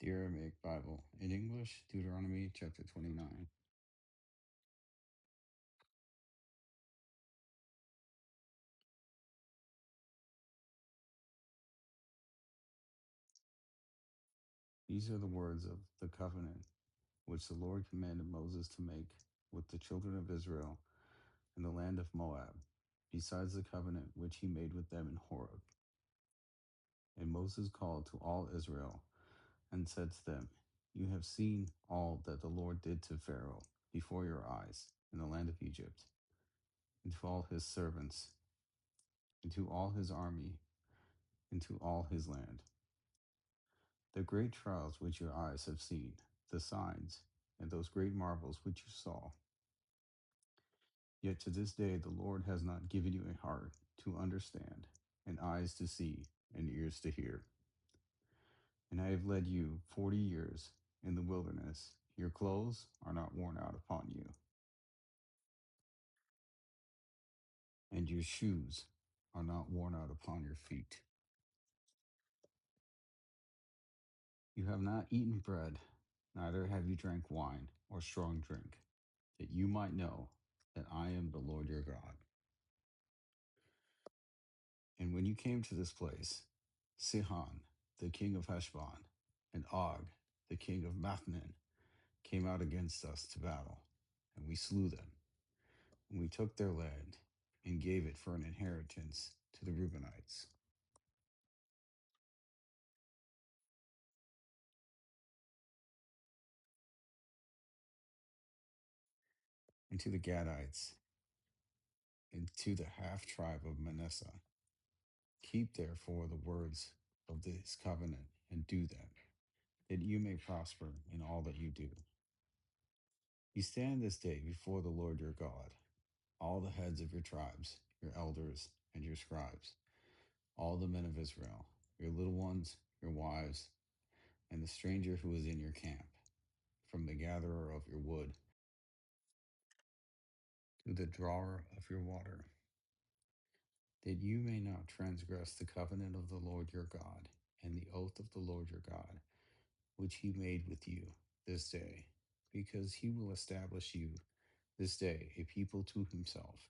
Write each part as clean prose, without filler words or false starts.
The Aramaic Bible. In English, Deuteronomy Chapter 29. These are the words of the covenant which the Lord commanded Moses to make with the children of Israel in the land of Moab, besides the covenant which he made with them in Horeb. And Moses called to all Israel and said to them, You have seen all that the Lord did to Pharaoh before your eyes in the land of Egypt, and to all his servants, and to all his army, and to all his land. The great trials which your eyes have seen, the signs, and those great marvels which you saw. Yet to this day the Lord has not given you a heart to understand, and eyes to see, and ears to hear. And I have led you 40 years in the wilderness. Your clothes are not worn out upon you, and your shoes are not worn out upon your feet. You have not eaten bread, neither have you drank wine or strong drink, that you might know that I am the Lord your God. And when you came to this place, Sihon, the king of Heshbon, and Og, the king of Maphnan, came out against us to battle, and we slew them. And we took their land and gave it for an inheritance to the Reubenites, and to the Gadites, and to the half tribe of Manasseh. Keep therefore the words of this covenant and do them, that you may prosper in all that you do. You stand this day before the Lord your God, all the heads of your tribes, your elders, and your scribes, all the men of Israel, your little ones, your wives, and the stranger who is in your camp, from the gatherer of your wood to the drawer of your water, that you may not transgress the covenant of the Lord your God and the oath of the Lord your God, which he made with you this day, because he will establish you this day a people to himself,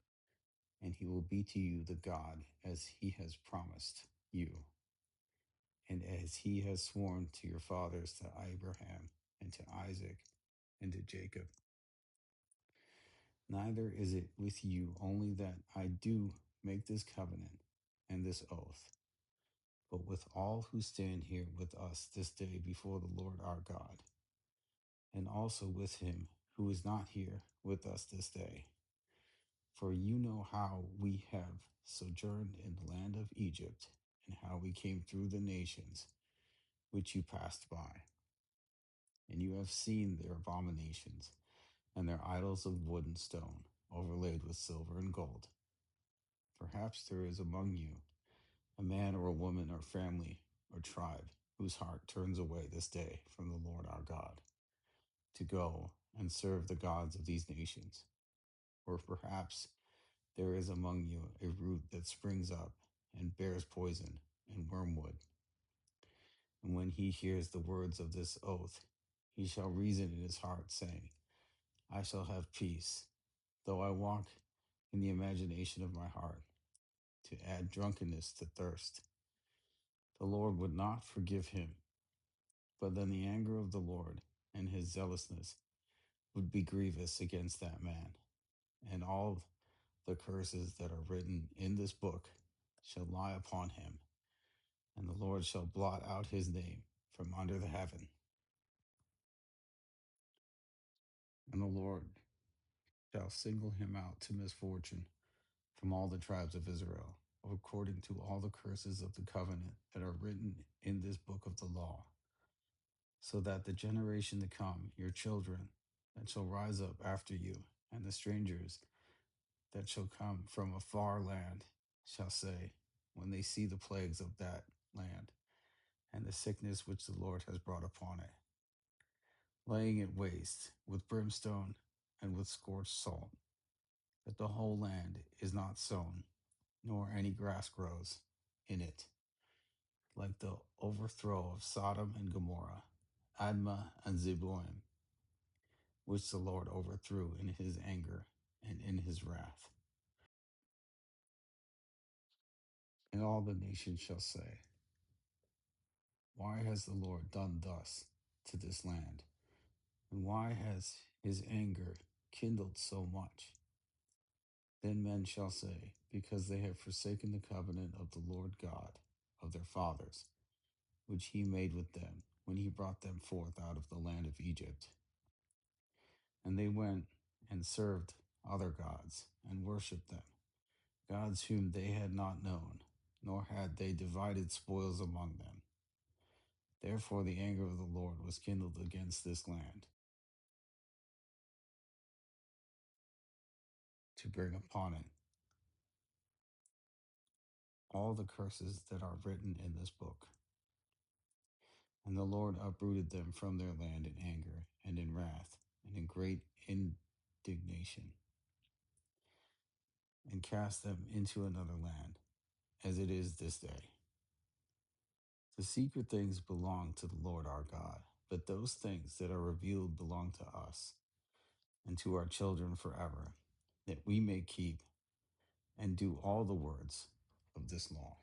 and he will be to you the God as he has promised you, and as he has sworn to your fathers, to Abraham, and to Isaac, and to Jacob. Neither is it with you only that I do make this covenant and this oath, but with all who stand here with us this day before the Lord our God, and also with him who is not here with us this day. For you know how we have sojourned in the land of Egypt, and how we came through the nations which you passed by. And you have seen their abominations, and their idols of wood and stone, overlaid with silver and gold. Perhaps there is among you a man or a woman or family or tribe whose heart turns away this day from the Lord our God, to go and serve the gods of these nations. Or perhaps there is among you a root that springs up and bears poison and wormwood. And when he hears the words of this oath, he shall reason in his heart, saying, I shall have peace, though I walk in the imagination of my heart, to add drunkenness to thirst. The Lord would not forgive him, but then the anger of the Lord and his zealousness would be grievous against that man, and all the curses that are written in this book shall lie upon him, and the Lord shall blot out his name from under the heaven. And the Lord shall single him out to misfortune from all the tribes of Israel, according to all the curses of the covenant that are written in this book of the law, so that the generation to come, your children, that shall rise up after you, and the strangers that shall come from a far land, shall say, when they see the plagues of that land, and the sickness which the Lord has brought upon it, laying it waste with brimstone and with scorched salt, that the whole land is not sown, nor any grass grows in it, like the overthrow of Sodom and Gomorrah, Admah and Zeboim, which the Lord overthrew in his anger and in his wrath. And all the nations shall say, why has the Lord done thus to this land? And why has his anger kindled so much? Then men shall say, because they have forsaken the covenant of the Lord God of their fathers, which he made with them when he brought them forth out of the land of Egypt. And they went and served other gods and worshipped them, gods whom they had not known, nor had they divided spoils among them. Therefore the anger of the Lord was kindled against this land, to bring upon it all the curses that are written in this book. And the Lord uprooted them from their land in anger and in wrath and in great indignation, and cast them into another land, as it is this day. The secret things belong to the Lord our God, but those things that are revealed belong to us and to our children forever, that we may keep and do all the words of this law.